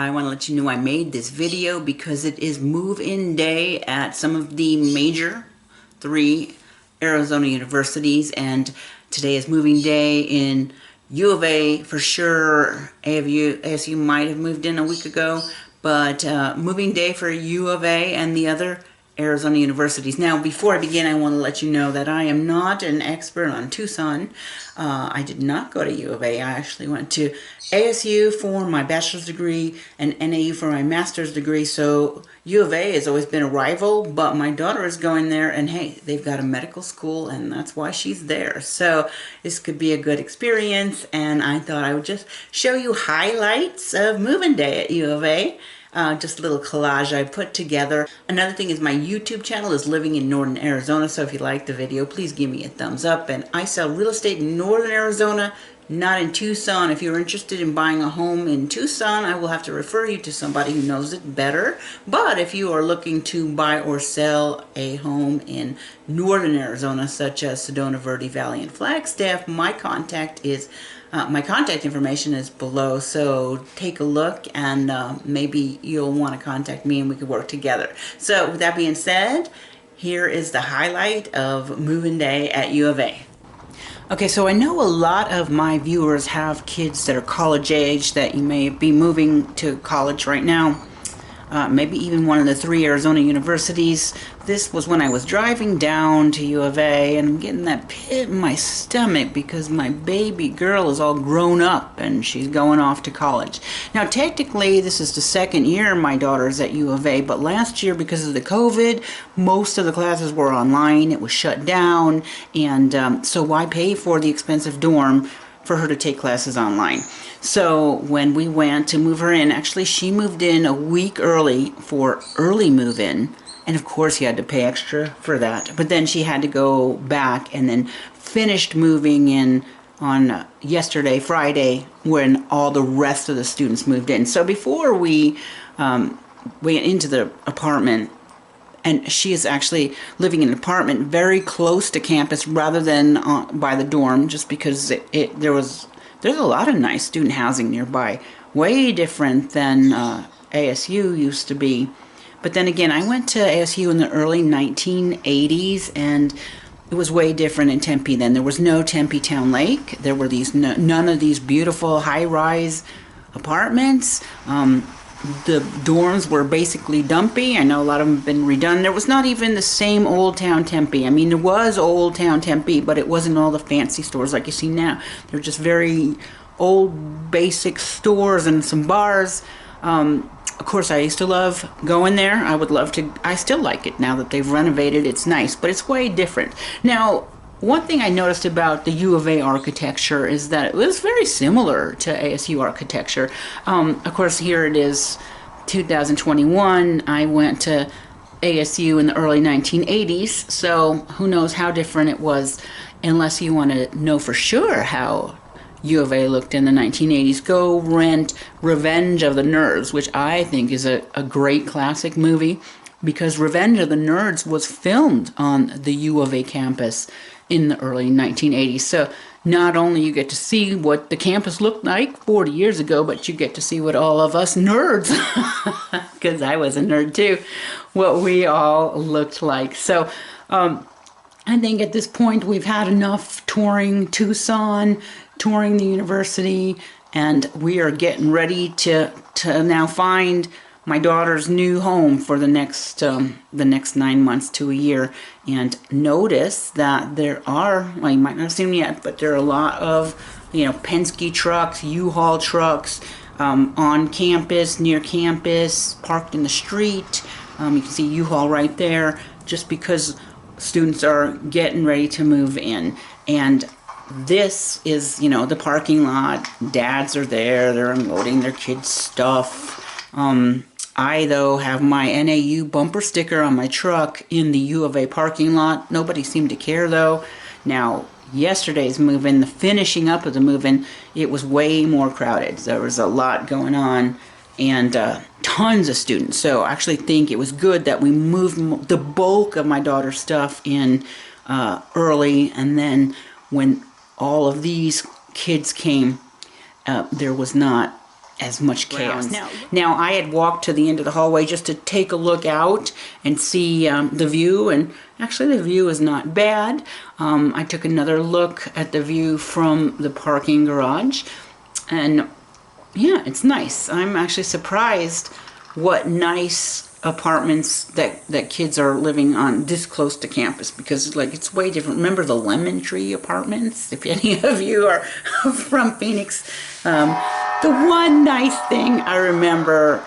I want to let you know I made this video because it is move-in day at some of the major 3 Arizona universities, and today is moving day in U of A for sure. ASU might have moved in a week ago, but moving day for U of A and the other Arizona universities. Now, before I begin, I want to let you know that I am not an expert on Tucson. I did not go to U of A. I actually went to ASU for my bachelor's degree and NAU for my master's degree. So U of A has always been a rival, but my daughter is going there, and hey, they've got a medical school, and that's why she's there. So this could be a good experience, and I thought I would just show you highlights of moving day at U of A. Just a little collage I put together. Another thing is my YouTube channel is Living in Northern Arizona, so if you like the video, please give me a thumbs up. And I sell real estate in Northern Arizona, not in Tucson. If you're interested in buying a home in Tucson, I will have to refer you to somebody who knows it better. But if you are looking to buy or sell a home in Northern Arizona, such as Sedona Verde Valley and Flagstaff, my contact information is below, so take a look, and maybe you'll want to contact me and we could work together. So with that being said, here is the highlight of moving day at U of A. Okay, so I know a lot of my viewers have kids that are college age, that you may be moving to college right now. Maybe even one of the 3 Arizona universities. This was when I was driving down to U of A, and I'm getting that pit in my stomach because my baby girl is all grown up and she's going off to college. Now, technically, this is the 2nd year my daughter's at U of A, but last year, because of the COVID, most of the classes were online. It was shut down, and so why pay for the expensive dorm for her to take classes online? So when we went to move her in, actually she moved in a week early for early move-in, and of course you had to pay extra for that. But then she had to go back and then finished moving in on yesterday, Friday, when all the rest of the students moved in. So before we went into the apartment, and she is actually living in an apartment very close to campus rather than by the dorm, just because there's a lot of nice student housing nearby, way different than ASU used to be. But then again, I went to ASU in the early 1980s, and it was way different in Tempe then. There was no Tempe Town Lake. There were none of these beautiful high-rise apartments. The dorms were basically dumpy. I know a lot of them have been redone. There was not even the same Old Town Tempe. I mean, there was Old Town Tempe, but it wasn't all the fancy stores like you see now. They're just very old, basic stores and some bars. Of course, I used to love going there. I still like it now that they've renovated. It's nice, but it's way different. Now, one thing I noticed about the U of A architecture is that it was very similar to ASU architecture. Of course, here it is, 2021. I went to ASU in the early 1980s, so who knows how different it was. Unless you want to know for sure how U of A looked in the 1980s, go rent Revenge of the Nerds, which I think is a great classic movie, because Revenge of the Nerds was filmed on the U of A campus in the early 1980s. So not only you get to see what the campus looked like 40 years ago, but you get to see what all of us nerds, because I was a nerd too, what we all looked like. So I think at this point we've had enough touring Tucson, touring the university, and we are getting ready to now find my daughter's new home for the next 9 months to a year. And notice that there are, well, you might not have seen them yet, but there are a lot of, Penske trucks, U-Haul trucks on campus, near campus, parked in the street. You can see U-Haul right there, just because students are getting ready to move in. And this is, the parking lot. Dads are there. They're unloading their kids' stuff. I, though, have my NAU bumper sticker on my truck in the U of A parking lot. Nobody seemed to care, though. Now, yesterday's move-in, the finishing up of the move-in, it was way more crowded. There was a lot going on, and tons of students. So I actually think it was good that we moved the bulk of my daughter's stuff in early, and then when all of these kids came, there was not as much chaos. Now, I had walked to the end of the hallway just to take a look out and see the view, and actually the view is not bad. I took another look at the view from the parking garage, and yeah, it's nice. I'm actually surprised what nice apartments that kids are living on this close to campus, because like it's way different. Remember the Lemon Tree apartments? If any of you are from Phoenix, the one nice thing I remember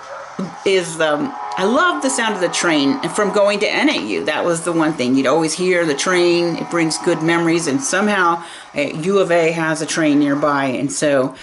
is I love the sound of the train. And from going to NAU, that was the one thing. You'd always hear the train. It brings good memories, and somehow U of A has a train nearby, and so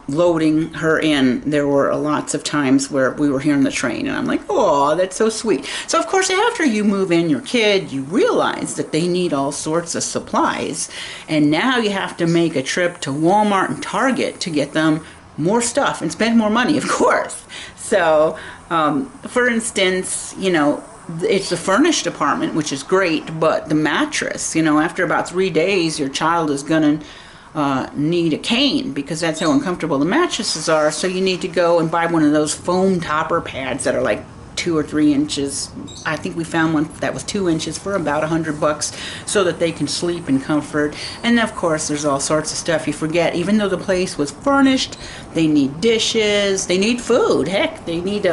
loading her in, there were lots of times where we were hearing the train, and I'm like, oh, that's so sweet. So of course, after you move in your kid, you realize that they need all sorts of supplies, and now you have to make a trip to Walmart and Target to get them more stuff and spend more money, of course. So for instance, you know, it's a furnished apartment, which is great, but the mattress, you know, after about 3 days, your child is going to need a cane, because that's how uncomfortable the mattresses are. So you need to go and buy one of those foam topper pads that are like 2 or 3 inches. I think we found one that was 2 inches for about $100, so that they can sleep in comfort. And of course, there's all sorts of stuff you forget. Even though the place was furnished, they need dishes, they need food. Heck, they need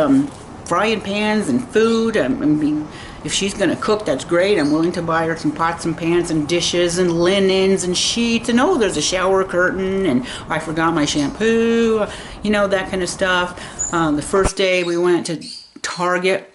frying pans and food. I mean, if she's going to cook, that's great. I'm willing to buy her some pots and pans and dishes and linens and sheets. And oh, there's a shower curtain, and I forgot my shampoo, you know, that kind of stuff. The first day we went to Target,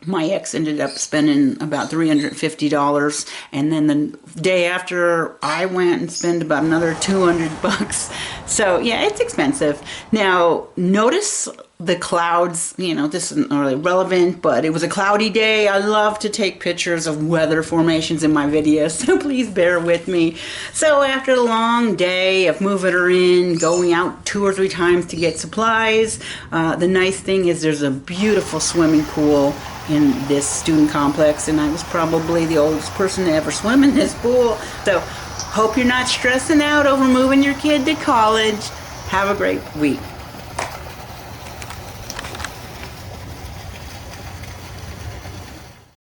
my ex ended up spending about $350, and then the day after I went and spent about another $200. So yeah, it's expensive. Now notice the clouds. You know, this isn't really relevant, but it was a cloudy day. I love to take pictures of weather formations in my videos, so please bear with me. So after a long day of moving her in, going out 2 or 3 times to get supplies, the nice thing is there's a beautiful swimming pool in this student complex, and I was probably the oldest person to ever swim in this pool. So hope you're not stressing out over moving your kid to college. Have a great week.